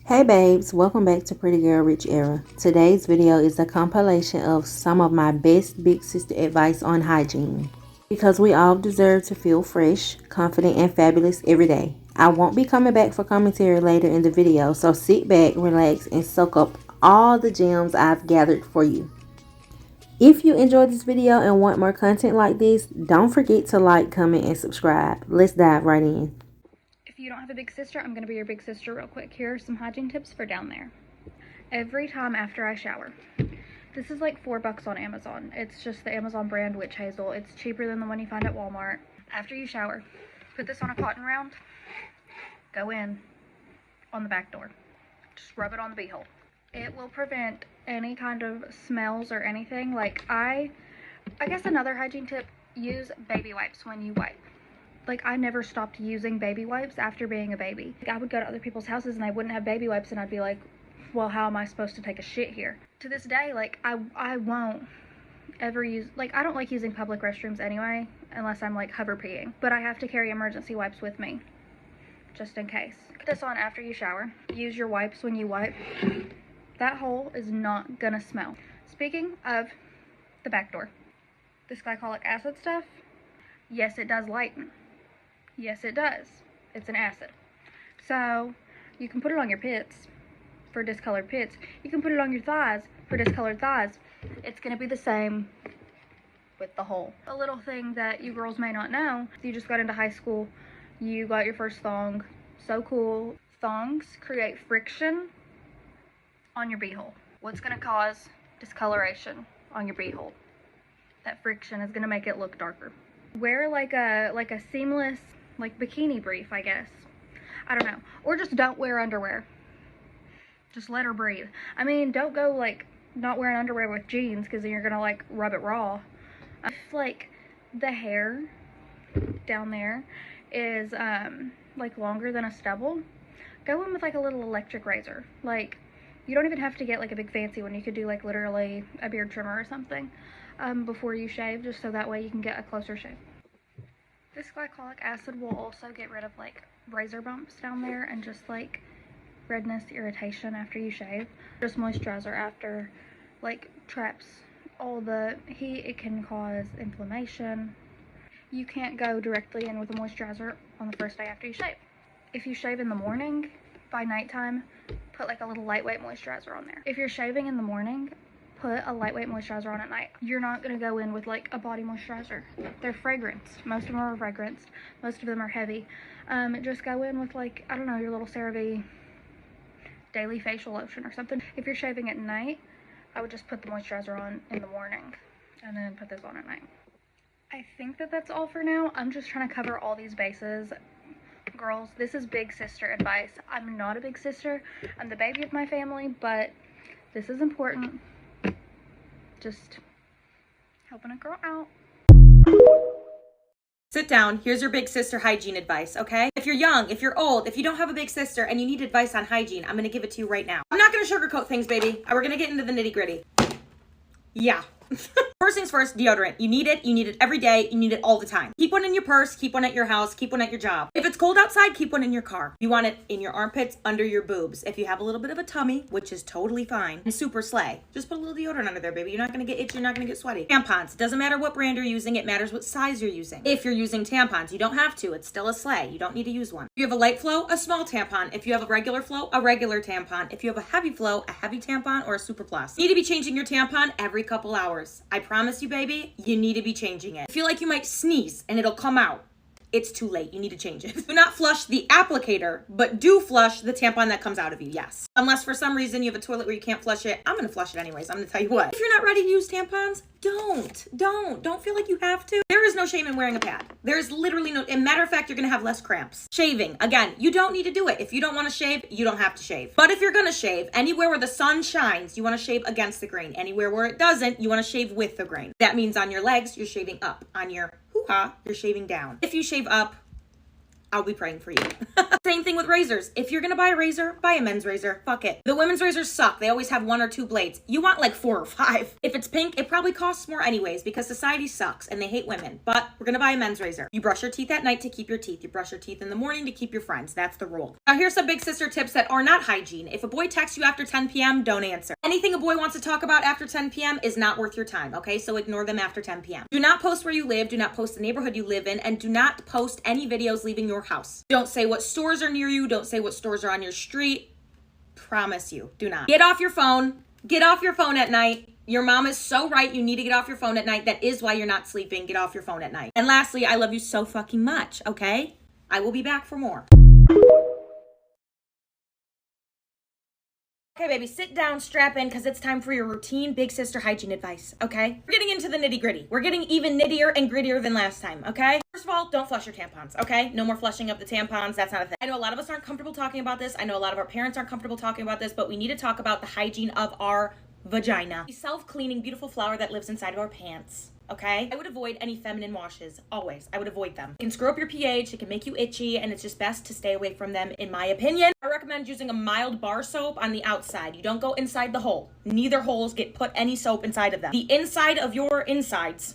Hey babes, welcome back to Pretty Girl Rich Era. Today's video is a compilation of some of my best big sister advice on hygiene. Because we all deserve to feel fresh, confident, and fabulous every day. I won't be coming back for commentary later in the video, so sit back, relax, and soak up all the gems I've gathered for you. If you enjoyed this video and want more content like this, don't forget to like, comment, and subscribe. Let's dive right in. If you don't have a big sister, I'm going to be your big sister real quick. Here are some hygiene tips for down there. Every time after I shower. This is like $4 on Amazon. It's just the Amazon brand Witch Hazel. It's cheaper than the one you find at Walmart. After you shower, put this on a cotton round. Go in on the back door. Just rub it on the beehole. It will prevent any kind of smells or anything. Like I guess another hygiene tip, use baby wipes when you wipe. Like, I never stopped using baby wipes after being a baby. Like, I would go to other people's houses and they wouldn't have baby wipes and I'd be like, well, how am I supposed to take a shit here? To this day, like, I won't ever use, like, I don't like using public restrooms anyway, unless I'm, like, hover peeing. But I have to carry emergency wipes with me, just in case. Put this on after you shower. Use your wipes when you wipe. That hole is not gonna smell. Speaking of the back door, this glycolic acid stuff, yes, it does lighten. Yes, it does. It's an acid. So, you can put it on your pits for discolored pits. You can put it on your thighs for discolored thighs. It's going to be the same with the hole. A little thing that you girls may not know, you just got into high school, you got your first thong. So cool. Thongs create friction on your beehole. What's going to cause discoloration on your beehole? That friction is going to make it look darker. Wear like a seamless, like bikini brief, I guess. I don't know. Or just don't wear underwear. Just let her breathe. I mean, don't go like not wearing underwear with jeans because then you're gonna like rub it raw. If like the hair down there is like longer than a stubble, go in with like a little electric razor. Like, you don't even have to get like a big fancy one. You could do like literally a beard trimmer or something before you shave, just so that way you can get a closer shave. This glycolic acid will also get rid of like razor bumps down there and just like redness, irritation after you shave. Just moisturizer after like traps all the heat. It can cause inflammation. You can't go directly in with a moisturizer on the first day after you shave. If you shave in the morning, by nighttime, put like a little lightweight moisturizer on there. If you're shaving in the morning, put a lightweight moisturizer on at night. You're not going to go in with like a body moisturizer. They're fragranced. Most of them are fragranced. Most of them are heavy. Just go in with like, I don't know, your little CeraVe daily facial lotion or something. If you're shaving at night, I would just put the moisturizer on in the morning and then put this on at night. I think that that's all for now. I'm just trying to cover all these bases. Girls, this is big sister advice. I'm not a big sister. I'm the baby of my family, but this is important. Just helping a girl out. Sit down. Here's your big sister hygiene advice, okay? If you're young, if you're old, if you don't have a big sister and you need advice on hygiene, I'm gonna give it to you right now. I'm not gonna sugarcoat things, baby. We're gonna get into the nitty gritty. Yeah. First things first, deodorant. You need it every day, you need it all the time. Keep one in your purse, keep one at your house, keep one at your job. If it's cold outside, keep one in your car. You want it in your armpits, under your boobs. If you have a little bit of a tummy, which is totally fine, and super slay, just put a little deodorant under there, baby. You're not gonna get itchy, you're not gonna get sweaty. Tampons. Doesn't matter what brand you're using, it matters what size you're using. If you're using tampons, you don't have to, it's still a slay. You don't need to use one. If you have a light flow, a small tampon. If you have a regular flow, a regular tampon. If you have a heavy flow, a heavy tampon or a super plus. You need to be changing your tampon every couple hours. I promise you, baby, you need to be changing it. I feel like you might sneeze and it'll come out. It's too late. You need to change it. Do not flush the applicator, but do flush the tampon that comes out of you, yes. Unless for some reason you have a toilet where you can't flush it, I'm gonna flush it anyways. I'm gonna tell you what. If you're not ready to use tampons, don't feel like you have to. There is no shame in wearing a pad. There is literally no, and matter of fact, you're gonna have less cramps. Shaving, again, you don't need to do it. If you don't wanna shave, you don't have to shave. But if you're gonna shave, anywhere where the sun shines, you wanna shave against the grain. Anywhere where it doesn't, you wanna shave with the grain. That means on your legs, you're shaving up. On your hoo-ha, you're shaving down. If you shave up, I'll be praying for you. Same thing with razors. If you're gonna buy a razor, buy a men's razor. Fuck it. The women's razors suck. They always have 1 or 2 blades. You want like 4 or 5. If it's pink, it probably costs more anyways because society sucks and they hate women. But we're gonna buy a men's razor. You brush your teeth at night to keep your teeth. You brush your teeth in the morning to keep your friends. That's the rule. Now here's some big sister tips that are not hygiene. If a boy texts you after 10 p.m., don't answer. Anything a boy wants to talk about after 10 p.m. is not worth your time, okay? So ignore them after 10 p.m. Do not post where you live. Do not post the neighborhood you live in. And do not post any videos leaving your house. Don't say what stores are near you. Don't say what stores are on your street. Promise you, do not. Get off your phone. Get off your phone at night. Your mom is so right. You need to get off your phone at night. That is why you're not sleeping. Get off your phone at night. And lastly, I love you so fucking much, okay? I will be back for more. Okay, baby, sit down, strap in, because it's time for your routine big sister hygiene advice, okay? We're getting into the nitty gritty. We're getting even nittier and grittier than last time, okay? First of all, don't flush your tampons, okay? No more flushing of the tampons. That's not a thing. I know a lot of us aren't comfortable talking about this. I know a lot of our parents aren't comfortable talking about this, but we need to talk about the hygiene of our vagina. The self-cleaning, beautiful flower that lives inside of our pants. Okay? I would avoid any feminine washes. Always. I would avoid them. It can screw up your pH, it can make you itchy, and it's just best to stay away from them, in my opinion. I recommend using a mild bar soap on the outside. You don't go inside the hole. Neither holes get put any soap inside of them. The inside of your insides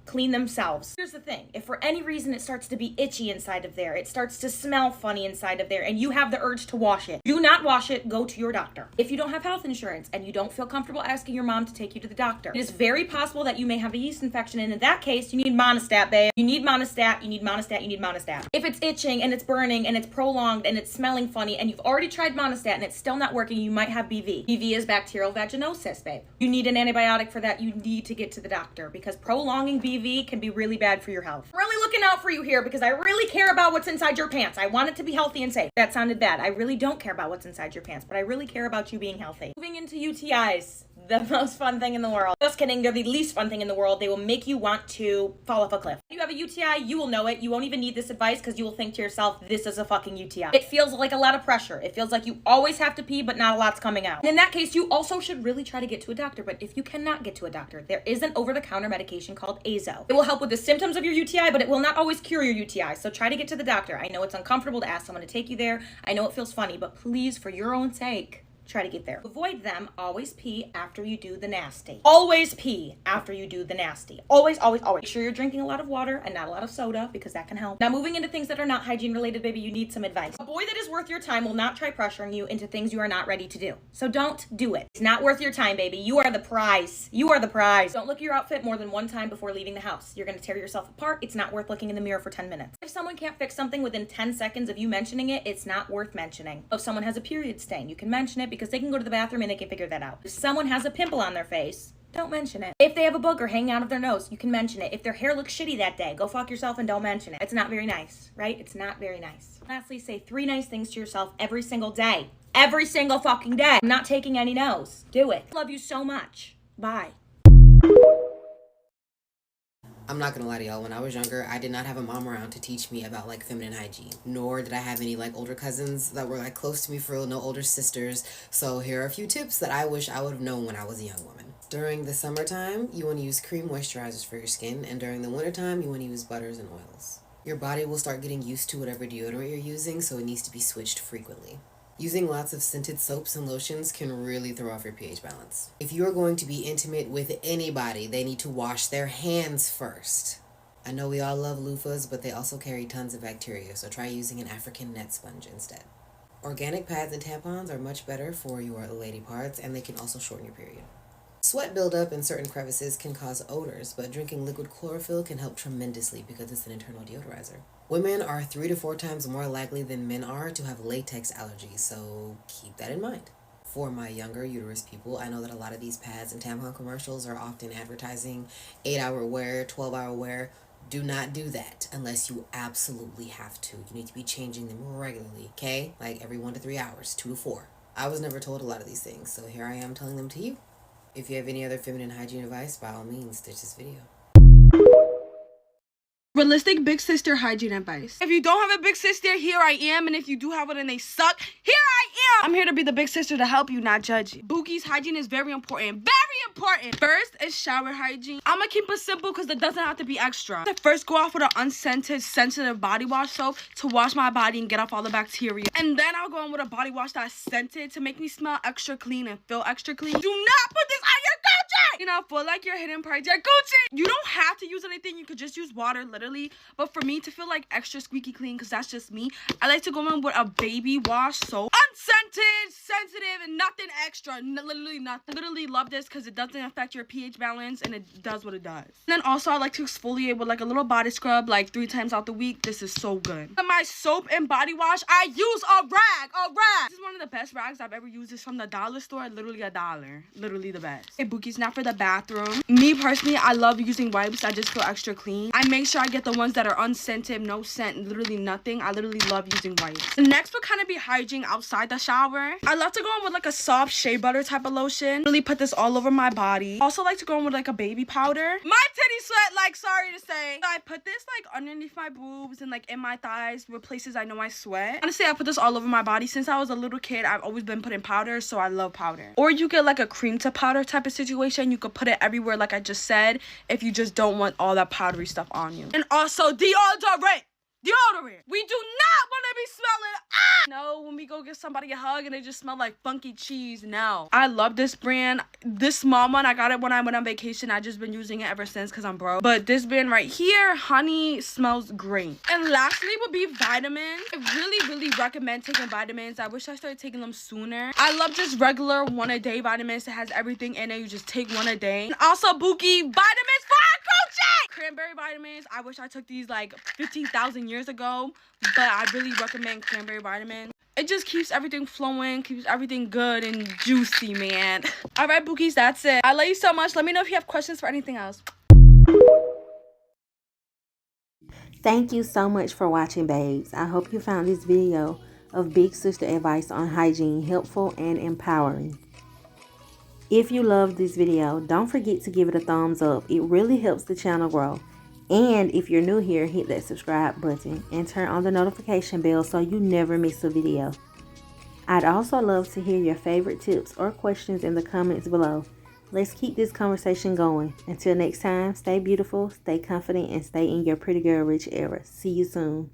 clean themselves. Here's the thing. If for any reason it starts to be itchy inside of there, it starts to smell funny inside of there, and you have the urge to wash it, do not wash it. Go to your doctor. If you don't have health insurance and you don't feel comfortable asking your mom to take you to the doctor, it is very possible that you may have a yeast infection, and in that case, you need Monistat, babe. You need Monistat, you need Monistat, you need Monistat. If it's itching and it's burning and it's prolonged and it's smelling funny and you've already tried Monistat and it's still not working, you might have BV. BV is bacterial vaginosis, babe. You need an antibiotic for that. You need to get to the doctor because prolonging BV can be really bad for your health. I'm really looking out for you here because I really care about what's inside your pants. I want it to be healthy and safe. That sounded bad. I really don't care about what's inside your pants, but I really care about you being healthy. Moving into UTIs, the most fun thing in the world. Just kidding, they're the least fun thing in the world. They will make you want to fall off a cliff. If you have a UTI, you will know it. You won't even need this advice because you will think to yourself, this is a fucking UTI. It feels like a lot of pressure. It feels like you always have to pee, but not a lot's coming out. And in that case, you also should really try to get to a doctor. But if you cannot get to a doctor, there is an over-the-counter medication called Azo. It will help with the symptoms of your UTI, but it will not always cure your UTI. So try to get to the doctor. I know it's uncomfortable to ask someone to take you there. I know it feels funny, but please, for your own sake, try to get there. Avoid them. Always pee after you do the nasty. Always pee after you do the nasty. Always, always, always. Make sure you're drinking a lot of water and not a lot of soda because that can help. Now, moving into things that are not hygiene related, baby, you need some advice. A boy that is worth your time will not try pressuring you into things you are not ready to do. So don't do it. It's not worth your time, baby. You are the prize. You are the prize. Don't look at your outfit more than one time before leaving the house. You're going to tear yourself apart. It's not worth looking in the mirror for 10 minutes. If someone can't fix something within 10 seconds of you mentioning it, it's not worth mentioning. If someone has a period stain, you can mention it because they can go to the bathroom and they can figure that out. If someone has a pimple on their face, don't mention it. If they have a booger hanging out of their nose, you can mention it. If their hair looks shitty that day, go fuck yourself and don't mention it. It's not very nice, right? It's not very nice. Lastly, say 3 nice things to yourself every single day. Every single fucking day. I'm not taking any no's. Do it. Love you so much. Bye. I'm not gonna lie to y'all, when I was younger, I did not have a mom around to teach me about, like, feminine hygiene. Nor did I have any, like, older cousins that were, like, close to me for real, no older sisters. So here are a few tips that I wish I would have known when I was a young woman. During the summertime, you want to use cream moisturizers for your skin, and during the wintertime, you want to use butters and oils. Your body will start getting used to whatever deodorant you're using, so it needs to be switched frequently. Using lots of scented soaps and lotions can really throw off your pH balance. If you are going to be intimate with anybody, they need to wash their hands first. I know we all love loofahs, but they also carry tons of bacteria, so try using an African net sponge instead. Organic pads and tampons are much better for your lady parts, and they can also shorten your period. Sweat buildup in certain crevices can cause odors, but drinking liquid chlorophyll can help tremendously because it's an internal deodorizer. Women are 3 to 4 times more likely than men are to have latex allergies, so keep that in mind. For my younger uterus people, I know that a lot of these pads and tampon commercials are often advertising 8-hour wear, 12-hour wear. Do not do that unless you absolutely have to. You need to be changing them regularly, okay? Like every 1 to 3 hours, 2 to 4. I was never told a lot of these things, so here I am telling them to you. If you have any other feminine hygiene advice, by all means, ditch this video. Realistic big sister hygiene advice. If you don't have a big sister, here I am. And if you do have one and they suck, here I am. I'm here to be the big sister to help you, not judge you. Bookie's hygiene is very important. Very important. important. First is shower hygiene. I'm gonna keep it simple because it doesn't have to be extra. I first go off with an unscented, sensitive body wash soap to wash my body and get off all the bacteria. And then I'll go in with a body wash that's scented to make me smell extra clean and feel extra clean. Do not put this on your Gucci! You know, feel like your hidden part, your Gucci! You don't have to use anything. You could just use water, literally. But for me to feel like extra squeaky clean, because that's just me, I like to go in with a baby wash soap. Unscented, sensitive, and nothing extra. Literally nothing. Literally love this because it doesn't affect your pH balance and it does what it does. And then also I like to exfoliate with like a little body scrub like 3 times out the week. This is so good. And my soap and body wash, I use a rag. This is one of the best rags I've ever used. It's from the dollar store. Literally $1. Literally the best. Hey, Bookie's not for the bathroom. Me personally, I love using wipes. I just feel extra clean. I make sure I get the ones that are unscented, no scent, literally nothing. I literally love using wipes. The next would kind of be hygiene outside the shower. I love to go in with like a soft shea butter type of lotion. Really put this all over my body. Also like to go in with like a baby powder. My titty sweat, like, sorry to say. I put this like underneath my boobs and like in my thighs where places I know I sweat. Honestly, I put this all over my body. Since I was a little kid, I've always been putting powder, so I love powder. Or you get like a cream to powder type of situation. You could put it everywhere like I just said if you just don't want all that powdery stuff on you. And also deodorant. We do not want to be smelling no, when we go get somebody a hug and they just smell like funky cheese. No, I love this brand. This small one, I got it when I went on vacation. I just been using it ever since because I'm broke. But this brand right here, honey, smells great. And lastly would be vitamins. I really recommend taking vitamins. I wish I started taking them sooner. I love just regular 1 a day vitamins. It has everything in it. You just take 1 a day. And also Bookie vitamins for Gucci. Cranberry vitamins. I wish I took these like 15,000 years ago, but I really recommend cranberry vitamins. It just keeps everything flowing, keeps everything good and juicy, man. All right, Bookies, that's it. I love you so much. Let me know if you have questions for anything else. Thank you so much for watching, babes. I hope you found this video of big sister advice on hygiene helpful and empowering. If you loved this video, don't forget to give it a thumbs up. It really helps the channel grow. And if you're new here, hit that subscribe button and turn on the notification bell so you never miss a video. I'd also love to hear your favorite tips or questions in the comments below. Let's keep this conversation going. Until next time, stay beautiful, stay confident, and stay in your pretty girl rich era. See you soon.